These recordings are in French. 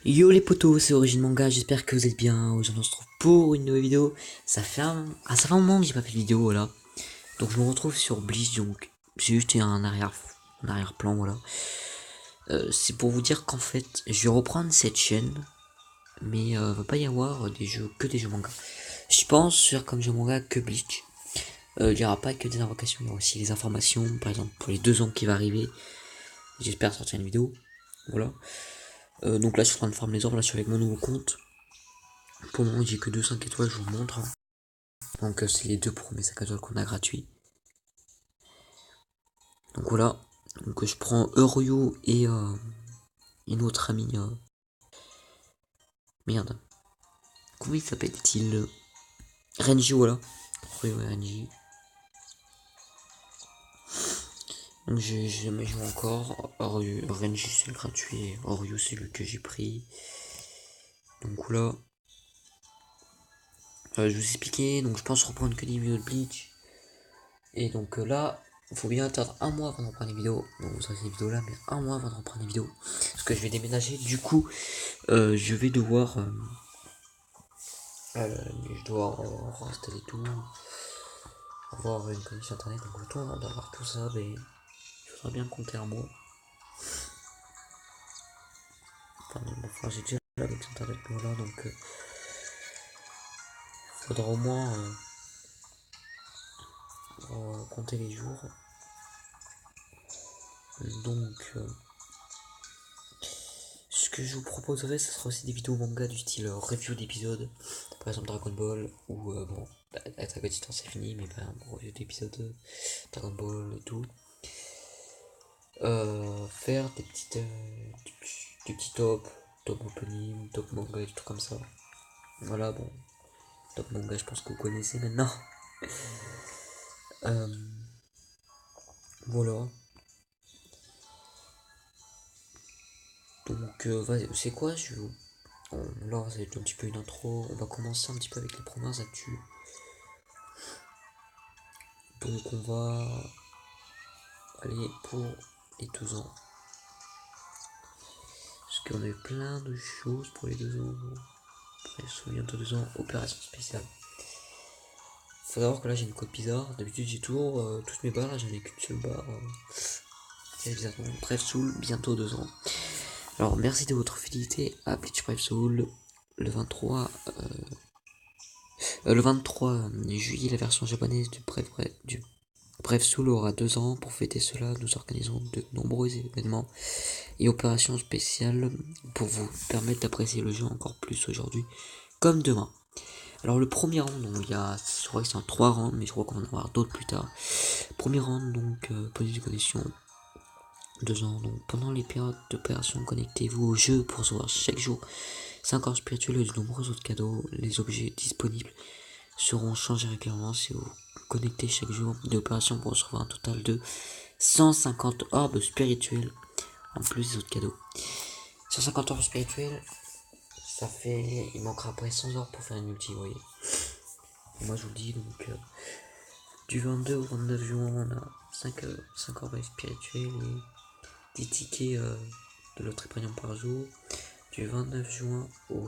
Yo les potos, c'est Origine Manga, j'espère que vous êtes bien. Aujourd'hui on se retrouve pour une nouvelle vidéo. Ça fait un moment que j'ai pas fait de vidéo, voilà. Donc je me retrouve sur Bleach, donc j'ai juste un arrière-plan, voilà. C'est pour vous dire qu'en fait, je vais reprendre cette chaîne, mais va pas y avoir que des jeux manga. Je pense faire comme jeu manga que Bleach. Il y aura pas que des invocations, il y aura aussi les informations, par exemple pour les 2 ans qui va arriver. J'espère sortir une vidéo, voilà. Donc là je suis en train de farmer les orbes, là je suis avec mon nouveau compte. Pour le moment, j'ai que 5 étoiles, je vous montre, hein. Donc, c'est les 2 premiers 5 étoiles qu'on a gratuits. Donc voilà. Donc, je prends Euryo et une autre amie. Merde. Comment il s'appelle-t-il? Renji, voilà. Euryo et Renji. Donc, j'ai jamais joué encore. Renji, c'est le gratuit. Euryo, c'est le que j'ai pris. Donc voilà. Je vous expliquais. Donc, je pense reprendre que des vidéos de Bleach. Et donc là, il faut bien attendre un mois avant de reprendre les vidéos. Donc vous aurez ces vidéos là, mais un mois avant de reprendre les vidéos. Parce que je vais déménager. Du coup, je vais devoir. Je dois installer tout. Avoir une connexion internet. Donc le temps d'avoir tout ça, mais il faudra bien compter un mois. Enfin, bon, j'ai déjà la connexion internet pour là, donc il faudra au moins compter les jours. Donc, ce que je vous proposerai, ce sera aussi des vidéos manga du style review d'épisodes, par exemple Dragon Ball, ou bon, Attack on Titan c'est fini, mais par exemple review d'épisodes Dragon Ball et tout. Faire des petits top opening, top manga et des trucs comme ça. Voilà, bon, top manga, je pense que vous connaissez maintenant. Euh, voilà. Donc, c'est quoi là, ça va être un petit peu une intro. On va commencer un petit peu avec les premières actus. Donc, on va aller pour les 12 ans. Parce qu'on a eu plein de choses pour les 2 ans. Bref, bientôt 2 ans, opération spéciale. Faut savoir que là j'ai une code bizarre. D'habitude j'ai toujours toutes mes barres, là j'en ai qu'une seule barre. C'est bizarre. Bref, Soul, bientôt 2 ans. Alors merci de votre fidélité à Bleach Brave Soul. Le 23, le 23 juillet, la version japonaise du Brave Soul aura 2 ans. Pour fêter cela, nous organisons de nombreux événements et opérations spéciales pour vous permettre d'apprécier le jeu encore plus aujourd'hui comme demain. Alors le premier round, donc je crois que c'est en 3 rounds, mais je crois qu'on va en avoir d'autres plus tard. Premier round, donc police de connexion, 2 ans. Donc pendant les périodes d'opération, connectez-vous au jeu pour recevoir chaque jour 5 corps spirituels et de nombreux autres cadeaux. Les objets disponibles seront changés régulièrement si vous connectez chaque jour d'opération pour recevoir un total de 150 orbes spirituels en plus des autres cadeaux. 150 orbes spirituels, ça fait. Il manquera après 100 orbes pour faire une multi, vous voyez. Moi je vous le dis, donc du 22 au 29 juin, on a 5 orbes spirituels et 10 tickets de l'autre premium par jour. Du 29 juin au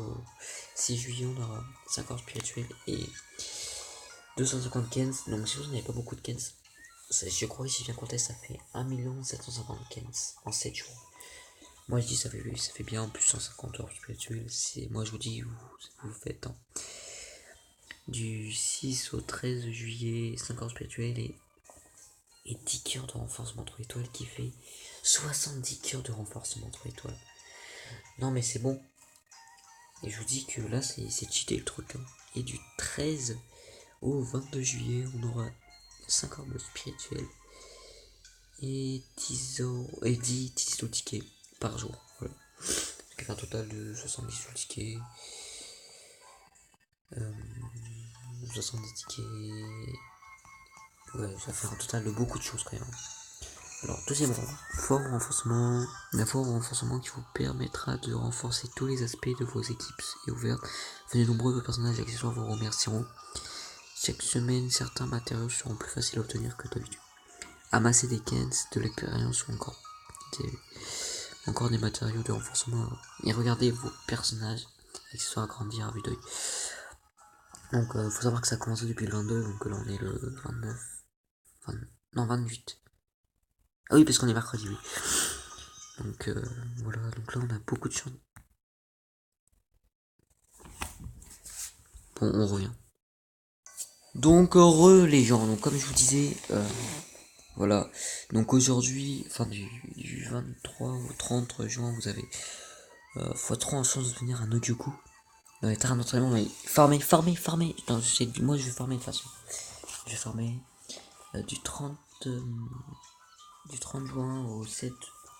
6 juillet, on aura 5 orbes spirituels et 250 kens. Donc si vous n'avez pas beaucoup de kens, je crois que si je viens compter, ça fait 1 750 kens en 7 jours. Moi je dis ça fait bien, en plus 150 orbes spirituels. Moi je vous dis, vous faites, hein. Du 6 au 13 juillet, 5 orbes spirituels et 10 cœurs de renforcement 3 étoiles qui fait 70 cœurs de renforcement 3 étoiles. Non mais c'est bon. Et je vous dis que là c'est cheaté le truc, hein. Et du 13 au 22 juillet on aura 5 orbes spirituels et 10 tickets par jour. Voilà. Ce qui fait un total de 70 tickets. 70 tickets. Ouais, ça fait un total de beaucoup de choses quand même. Alors, deuxième rang, fort renforcement. La fort renforcement qui vous permettra de renforcer tous les aspects de vos équipes est ouverte. Venez nombreux, vos personnages et accessoires vous remercieront. Chaque semaine, certains matériaux seront plus faciles à obtenir que d'habitude. Amasser des kens, de l'expérience ou encore encore des matériaux de renforcement. Et regardez vos personnages, accessoires à grandir à vue d'œil. Donc faut savoir que ça a commencé depuis le 22, donc là on est le 29, non 28. Ah oui, parce qu'on est mercredi, oui. Donc voilà, donc là on a beaucoup de chance. Bon, on revient. Donc heureux les gens, donc comme je vous disais, voilà. Donc aujourd'hui, enfin du 23 au 30 juin, vous avez x3 en chance de devenir un Odioku. Dans les terrains d'entraînement, mais farmer. Non, moi je vais farmer de toute façon. Je vais farmer du 30 juin au 7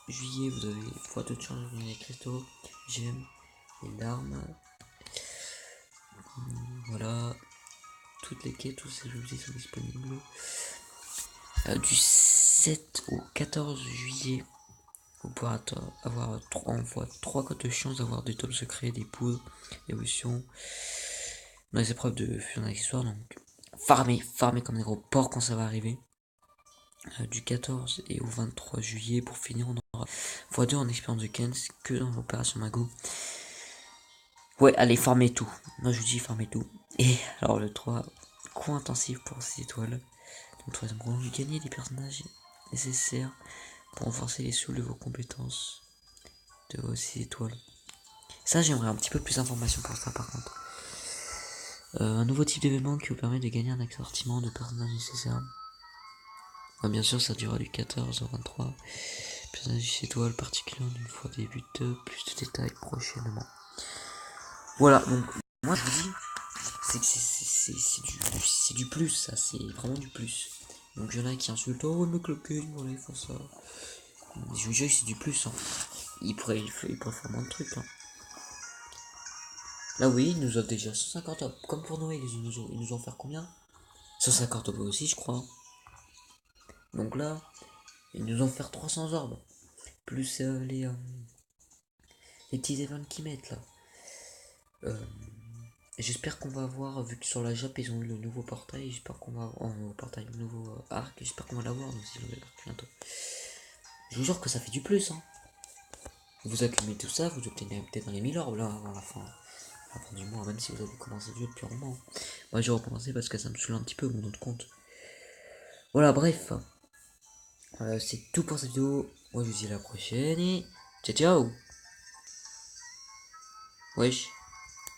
juillet, vous avez x2 de chance de devenir les cristaux, gemmes, les larmes. Voilà. Toutes les quêtes, tous ces objets sont disponibles. Du 7 au 14 juillet, vous pourrez avoir 3 codes de chance d'avoir des tomes secrets, des poudres, évolutions, dans les épreuves de fusion d'accessoires. Donc, farmer comme des gros porcs quand ça va arriver. Du 14 et au 23 juillet, pour finir, on aura x2 en expérience de Kens que dans l'opération Mago. Ouais, allez, farmer tout. Moi, je vous dis farmer tout. Et alors, le 3, coût intensif pour 6 étoiles. Donc, troisième rang, gagner des personnages nécessaires pour renforcer les souls de vos compétences de vos 6 étoiles. Ça, j'aimerais un petit peu plus d'informations pour ça, par contre. Un nouveau type d'événement qui vous permet de gagner un assortiment de personnages nécessaires. Bien sûr, ça durera du 14 au 23. Personnage 6 étoiles particulièrement d'une fois début de plus de détails prochainement. Voilà, donc moi je vous dis, c'est que c'est du plus, ça, c'est vraiment du plus. Donc il y en a qui insultent, oh le cloquet, voilà, ils font ça. Je vous jure, c'est du plus, hein. Ils pourraient faire moins de trucs, hein. Là oui, ils nous offrent déjà 150 top, comme pour Noël, ils nous ont offert combien? 150 top aussi, je crois. Donc là, ils nous ont offert 300 orbes. Plus les petits événements qu'ils mettent là. J'espère qu'on va avoir, vu que sur la Jap ils ont eu le nouveau portail, j'espère qu'on va avoir le nouveau arc, j'espère qu'on va l'avoir donc si bientôt. Je vous jure que ça fait du plus, hein. Vous accumulez tout ça, vous obtenez peut-être dans les 1000 orbes là avant la fin du mois, même si vous avez commencé le jeu depuis un moment. Moi j'ai recommencé parce que ça me saoule un petit peu mon autre compte. Voilà, bref. C'est tout pour cette vidéo. Moi je vous dis à la prochaine et ciao ciao. Wesh.